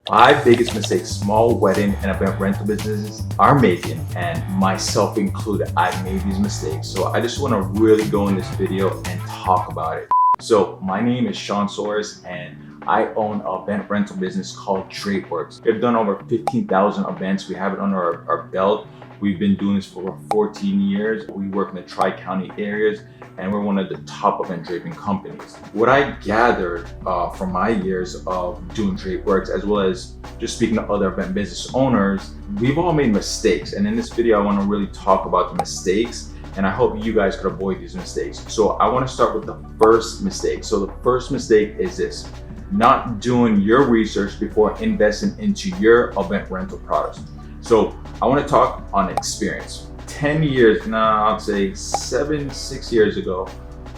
Five biggest mistakes small wedding and event rental businesses are making, and myself included. I've made these mistakes. So I just want to really go in this video and talk about it. So my name is Sean Soares, and I own an event rental business called DrapeWorks. We've done over 15,000 events. We have it under our belt. We've been doing this for over 14 years. We work in the Tri-County areas, and we're one of the top event draping companies. What I gathered from my years of doing DrapeWorks, as well as just speaking to other event business owners, we've all made mistakes. And in this video, I want to really talk about the mistakes, and I hope you guys could avoid these mistakes. So I want to start with the first mistake. So the first mistake is this: not doing your research before investing into your event rental products. So I want to talk on experience. 10 years, now I'd say 6 years ago,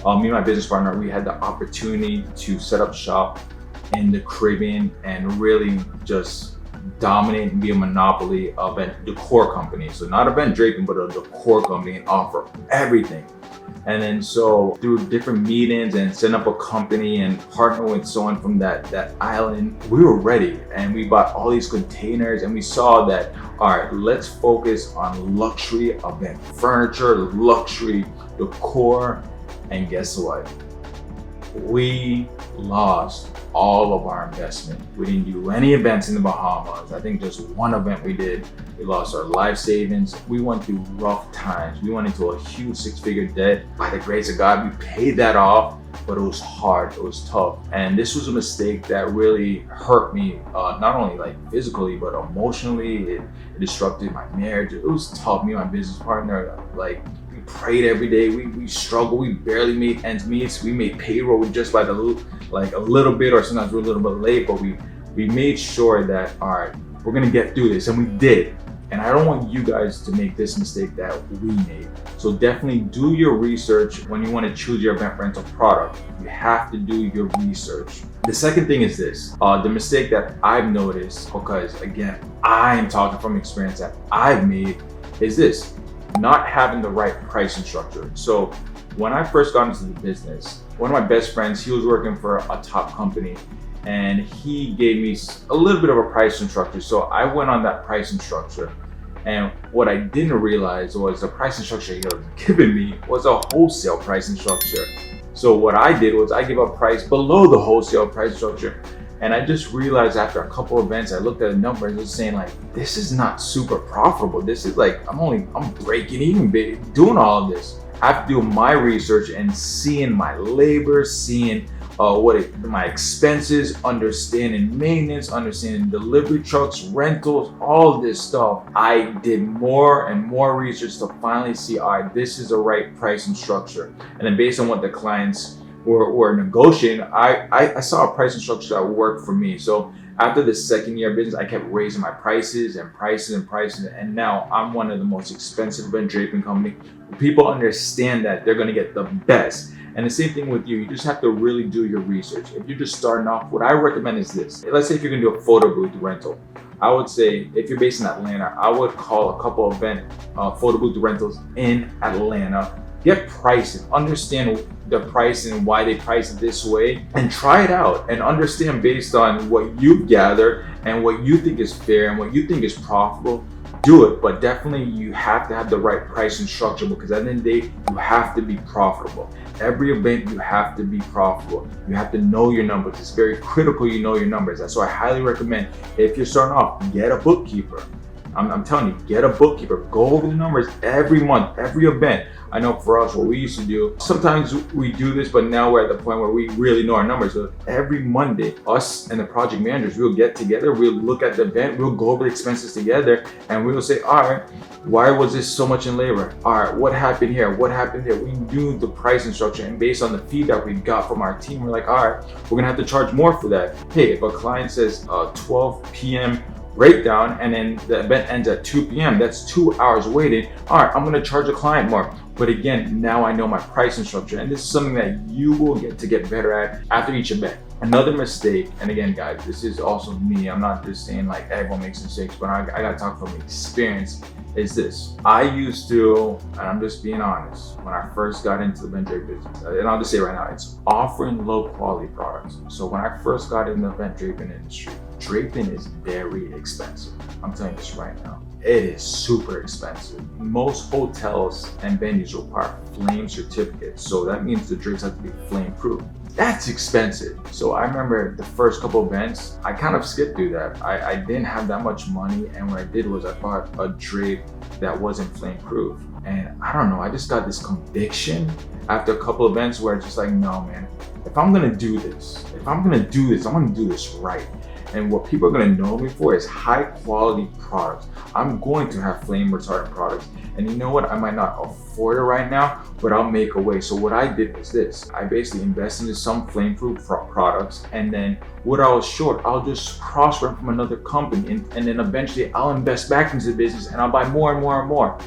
me and my business partner, we had the opportunity to set up shop in the Caribbean and really just dominate and be a monopoly of a decor company. So not event draping, but a decor company, and offer everything. And then so through different meetings and setting up a company and partner with someone from that island, we were ready, and we bought all these containers, and we saw that, all right, let's focus on luxury event furniture, luxury decor. And guess what? We lost all of our investment. We didn't do any events in the Bahamas. I think just one event we did. We lost our life savings. We went through rough times. We went into a huge six-figure debt. By the grace of God, we paid that off, but it was hard, it was tough. And this was a mistake that really hurt me, not only like physically, but emotionally. It disrupted my marriage. It was tough. Me and my business partner, like, we prayed every day. We struggled. We barely made ends meet. We made payroll just by a little bit, or sometimes we're a little bit late, but we made sure that, all right, we're gonna get through this, and we did. And I don't want you guys to make this mistake that we made. So definitely do your research when you want to choose your event rental product. You have to do your research. The second thing is this, the mistake that I've noticed, because again, I'm talking from experience that I've made, is this: not having the right pricing structure. So when I first got into the business, one of my best friends, he was working for a top company, and he gave me a little bit of a pricing structure. So I went on that pricing structure, and what I didn't realize was the pricing structure he was giving me was a wholesale pricing structure. So what I did was I gave a price below the wholesale price structure. And I just realized after a couple of events, I looked at the numbers and was saying, like, this is not super profitable. This is like, I'm breaking even big doing all of this. I have to do my research and seeing my labor, seeing my expenses, understanding maintenance, understanding delivery trucks, rentals, all of this stuff. I did more and more research to finally see, all right, this is the right pricing structure. And then based on what the clients were negotiating, I saw a pricing structure that worked for me. So after the second year of business, I kept raising my prices, and now I'm one of the most expensive event draping company. People understand that they're gonna get the best. And the same thing with you. You just have to really do your research. If you're just starting off, what I recommend is this. Let's say if you're gonna do a photo booth rental, I would say, if you're based in Atlanta, I would call a couple of event photo booth rentals in Atlanta. Get pricing, understand the pricing and why they price it this way, and try it out and understand based on what you gather and what you think is fair and what you think is profitable. Do it, but definitely you have to have the right pricing structure, because at the end of the day, you have to be profitable. Every event, you have to be profitable. You have to know your numbers. It's very critical you know your numbers. That's why I highly recommend, if you're starting off, get a bookkeeper. I'm telling you, get a bookkeeper. Go over the numbers every month, every event. I know for us, what we used to do, sometimes we do this, but now we're at the point where we really know our numbers. So every Monday, us and the project managers, we'll get together, we'll look at the event, we'll go over the expenses together, and we'll say, all right, why was this so much in labor? All right, what happened here? What happened here? We knew the pricing structure, and based on the feedback we got from our team, we're like, all right, we're gonna have to charge more for that. Hey, if a client says 12 p.m. breakdown, and then the event ends at 2 p.m. That's 2 hours waiting. All right, I'm gonna charge the client more. But again, now I know my pricing structure, and this is something that you will get to get better at after each event. Another mistake, and again, guys, this is also me. I'm not just saying like everyone makes mistakes, but I gotta talk from experience, is this. I used to, and I'm just being honest, when I first got into the event draping business, and I'll just say right now, it's offering low quality products. So when I first got in the event draping industry, draping is very expensive. I'm telling you this right now. It is super expensive. Most hotels and venues require flame certificates, so that means the drapes have to be flame proof. That's expensive. So I remember the first couple events, I kind of skipped through that. I didn't have that much money, and what I did was I bought a drape that wasn't flame proof. And I don't know, I just got this conviction after a couple events where it's just like, no man, if I'm gonna do this, I'm gonna do this right. And what people are gonna know me for is high quality products. I'm going to have flame retardant products. And you know what? I might not afford it right now, but I'll make a way. So what I did was this. I basically invested in some flame-proof products, and then what I was short, I'll just cross-rent from another company, and then eventually I'll invest back into the business and I'll buy more and more and more.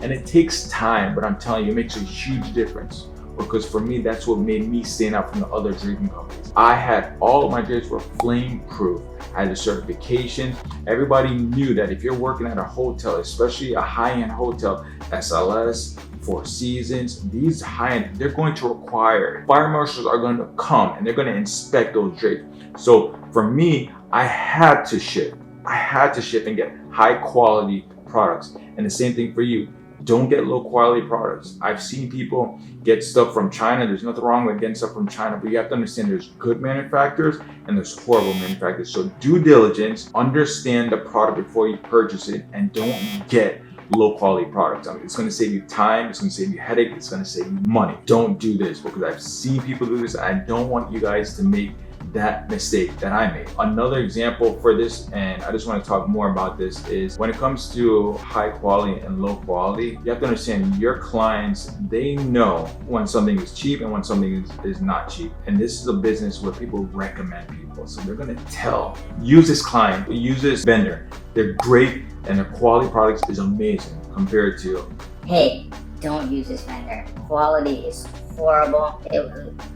And it takes time, but I'm telling you, it makes a huge difference. Because for me, that's what made me stand out from the other draping companies. I had all of my drapes were flame proof. I had the certification. Everybody knew that if you're working at a hotel, especially a high-end hotel, SLS, Four Seasons, these high-end, they're going to require, fire marshals are going to come and they're going to inspect those drapes. So for me, I had to ship and get high quality products. And the same thing for you. Don't get low quality products. I've seen people get stuff from China. There's nothing wrong with getting stuff from China, but you have to understand there's good manufacturers and there's horrible manufacturers. So due diligence, understand the product before you purchase it, and don't get low quality products. I mean, it's going to save you time, it's going to save you headache, it's going to save you money. Don't do this, because I've seen people do this. I don't want you guys to make that mistake that I made. Another example for this, and I just want to talk more about this, is when it comes to high quality and low quality, you have to understand your clients, they know when something is cheap and when something is not cheap. And this is a business where people recommend people. So they're going to tell, use this client, use this vendor. They're great and their quality products is amazing compared to, hey, don't use this vendor. Quality is horrible.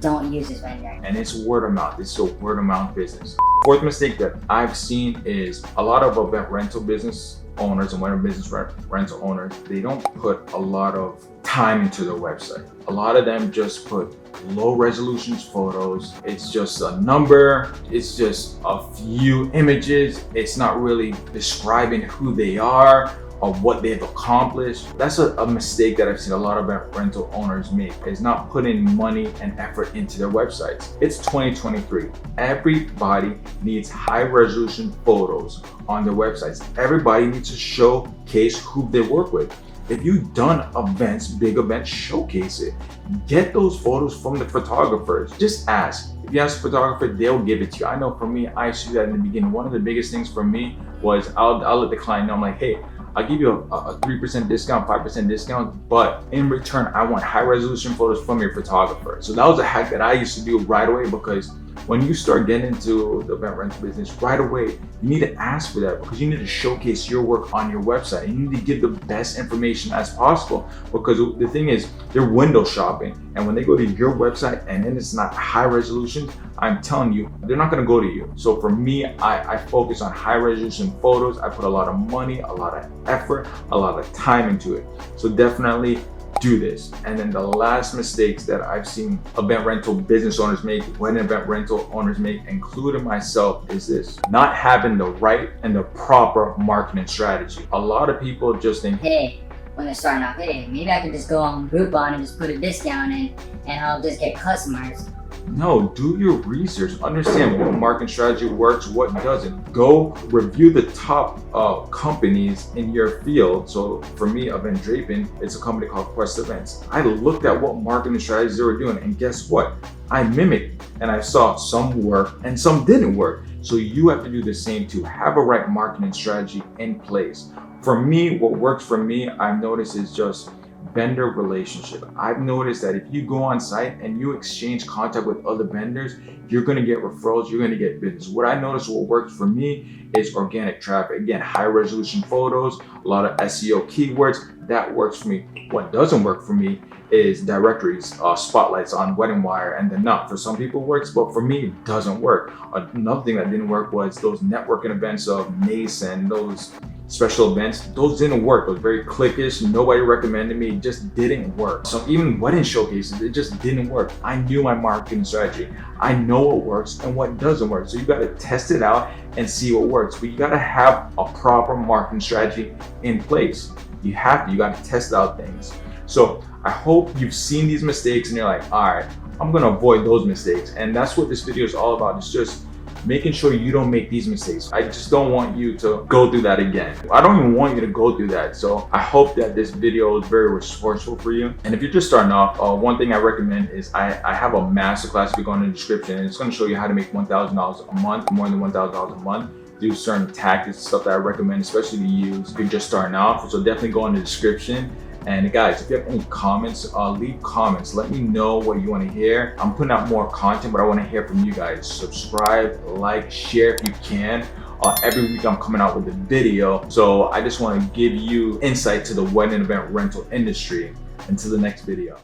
Don't use this vendor. And it's word of mouth. It's a word of mouth business. Fourth mistake that I've seen is a lot of event rental business owners and wedding business rental owners, they don't put a lot of time into their website. A lot of them just put low resolution photos. It's just a number. It's just a few images. It's not really describing who they are of what they've accomplished. That's a mistake that I've seen a lot of rental owners make, is not putting money and effort into their websites. It's 2023. Everybody needs high resolution photos on their websites. Everybody needs to showcase who they work with. If you've done events, big events, showcase it. Get those photos from the photographers. Just ask. If you ask a photographer, they'll give it to you. I know for me, I used to do that in the beginning. One of the biggest things for me was I'll let the client know, I'm like, hey, I'll give you a 3% discount, 5% discount, but in return, I want high resolution photos from your photographer. So that was a hack that I used to do right away, because when you start getting into the event rental business, right away, you need to ask for that, because you need to showcase your work on your website. You need to give the best information as possible, because the thing is, they're window shopping. And when they go to your website and then it's not high resolution, I'm telling you, they're not gonna go to you. So for me, I focus on high resolution photos. I put a lot of money, a lot of effort, a lot of time into it. So definitely do this. And then the last mistakes that I've seen event rental business owners make, wedding event rental owners make, including myself, is this: not having the right and the proper marketing strategy. A lot of people just think, hey, when they're starting off, hey, maybe I can just go on Groupon and just put a discount in and I'll just get customers. no, do your research. Understand what marketing strategy works, what doesn't. Go review the top companies in your field. So for me, event draping, it's a company called Quest Events. I looked at what marketing strategies they were doing, and guess what? I mimicked, and I saw some work and some didn't work. So you have to do the same too. Have a right marketing strategy in place. For me, what works for me, I've noticed, is just vendor relationship. I've noticed that if you go on site and you exchange contact with other vendors, you're going to get referrals, you're going to get business. What I noticed, what works for me, is organic traffic. Again, high resolution photos, a lot of SEO keywords, that works for me. What doesn't work for me is directories, spotlights on Wedding Wire and the Nut. For some people it works, but for me it doesn't work. Another thing that didn't work was those networking events of Mason, those special events, those didn't work. It was very cliquish. Nobody recommended me. It just didn't work. So even wedding showcases, it just didn't work. I knew my marketing strategy. I know what works and what doesn't work. So you got to test it out and see what works. But you got to have a proper marketing strategy in place. You got to test out things. So I hope you've seen these mistakes and you're like, all right, I'm going to avoid those mistakes. And that's what this video is all about. It's just making sure you don't make these mistakes. I just don't want you to go through that again. I don't even want you to go through that. So I hope that this video is very resourceful for you. And if you're just starting off, one thing I recommend is I have a masterclass. If you go in the description, and it's going to show you how to make $1,000 a month, more than $1,000 a month. Do certain tactics, stuff that I recommend, especially to use if you're just starting off. So definitely go in the description. And guys, if you have any comments, leave comments. Let me know what you want to hear. I'm putting out more content, but I want to hear from you guys. Subscribe, like, share if you can. Every week I'm coming out with a video. So I just want to give you insight to the wedding event rental industry. Until the next video.